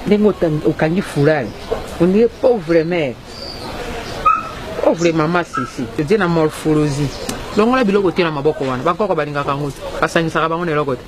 Nengo ukangi fulani. On est pauvre mère. Pauvre maman sisi. Tu dis na morphologie. Donc on a biloko tina maboko wana. Bakoko balinga kango. Basangisa ka bango ne lokote.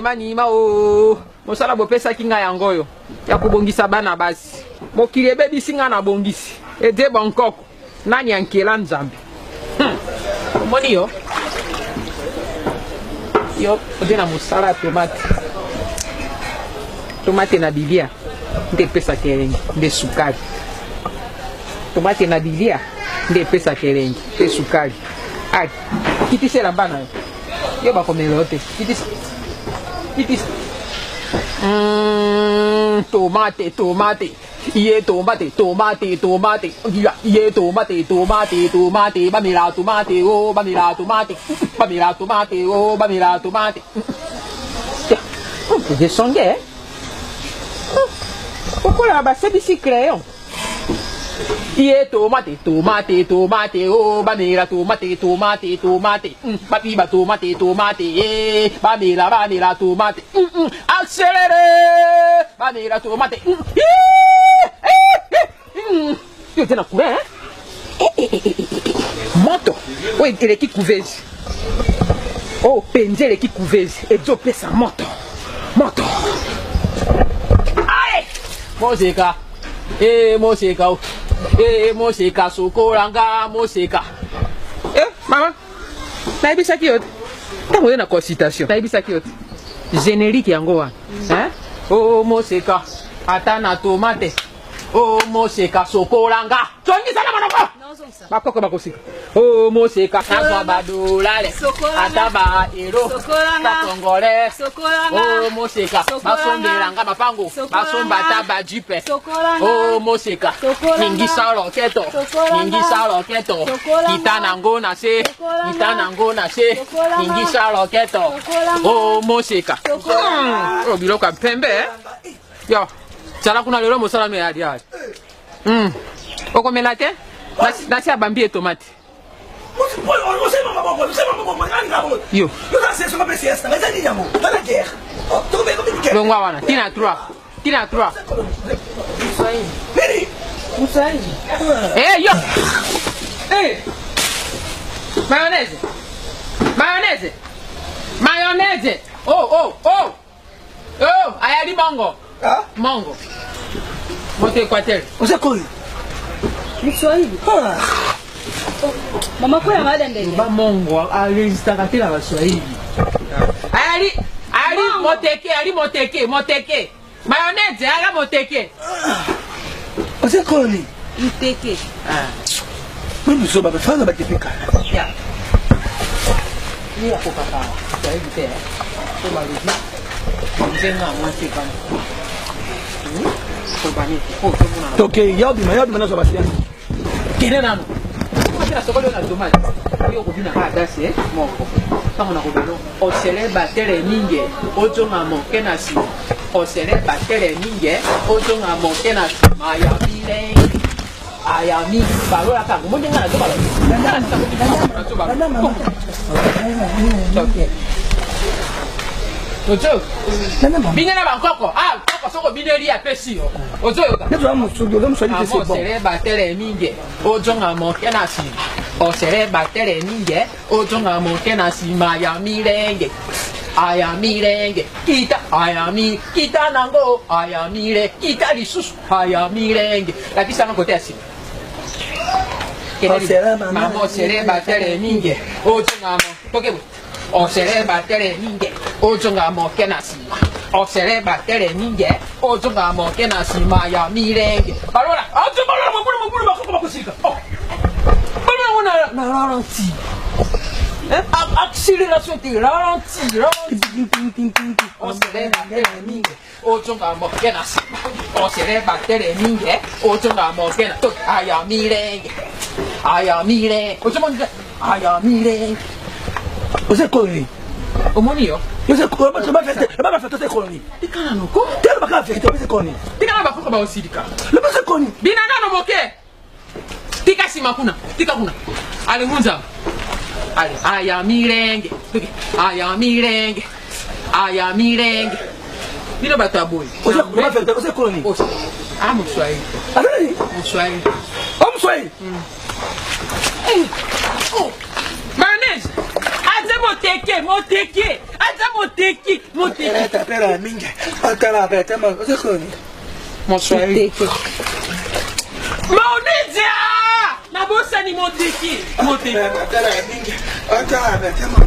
Manima o mosala bopesa kinga yango yo ya kubongisa bana basi mokili ebebisi nga na bongisi ede bankoko nani ankela nzambe moni yo ode na mosala tomate na bilia nde pesa kerengi nde sukari tomate na bilia nde pesa kerengi nde sukari ai kitisela bana yo bakomela te kitisa tomate ye tomate ye tomate bamila tomate oh bamila tomate oh bamila tomate je songe pourquoi ba c'est bisi crayon ye tomate oh bamila tomate papi ba tomate eh bamila tomate accéléré bamila tomate yo tena courant moto o intele ki couvese o penzele ki couvese e zo pesa moto ai moseka moseka sokolanga moseka mama naibisa ki yote tango yo na consultation naibisa ki yote générique yango wana o moseka ata na tomate o moseka sokolanga tongisa na manoko bakoko bakosika o moseka kaswa badolale ata ba ero katongole o moseka basombelanga mapango basomba ta ba jipe o moseka ningisa roketo itanango na se ningisa roketo o moseka o biloko pembe yo tala kuna lelo mosala no ya dia okomela te nasi abambi tomate yo longwa wana tina 3 yo mayonnaise oh ayali mango moto equateur usekoi Mswahili. Mama kwa mada ndende. Ba mongo alizitaka tena Waswahili. Ali moteke. Mayonnaise ala moteke. Usekoi. Mteke. Mimi so baba fanya bakipika. Ya. Ni hapo kaka. Swahili tena. Kwa maluzi. Mzenga mwasi kama. Okay, yabi na so basi. Kine nano. Kina sokolo na tomate. Yo kobina ka dase moko. Kama na kobelo. Osele batere ninge. Ojonga moke na si. Osele batere ninge. Ojonga moke na si. Maya bile. Ayami barola ka. Mo ndenga na to balo. Okay. Ojo. Bingana bankoko. Koko soko bineri ya pesi yo. Ojo yoka. Nezo amusudo mswali tese bon. Osere batere minge. Ojonga moke na si. Osere batere minge. Ojonga moke na si maya mirenge. Ayamirenge. Kita nango. Ayamire. Kita lisusu. Ayamirenge. La kisa na kote asi. Osere batere minge. Ojonga mo. Tokebo. Osere batere ninge, ojonga moke na sima. Osere batere ninge, ojonga moke na sima ya mirenge. Balora, mokulu bakoko bakosika. Bana na ralenti. Accélération, ralenti. Osere batere ninge, Ojunga Mokena. O sere battere minge. Ojunga Mokena. I am Mileng. I am Mileng. Ojunga. I am Mileng. Você é colonie. Omonio. Você é colonie. Você vai fazer você colonie. Tika no ko. Tem uma café, você é colonie. Tika na bafuka ba osidika. Você é colonie. Binanga no moke. Tika simakuna. Tika kuna. Ale hunza. Ale. I am Mileng. I am Mileng. I am Mileng. Bino bata boy. Você é colonie. Ah, Mswahili. Allez. Mswahili. Vamos sair. Oh. Manage. Aza moteke. Aza moteke. Pera, minga. Akala, beta, mas você é colonie. Mswahili. Maonezia! Na bosa ni moteke. Pera, minga. Akala, beta, mas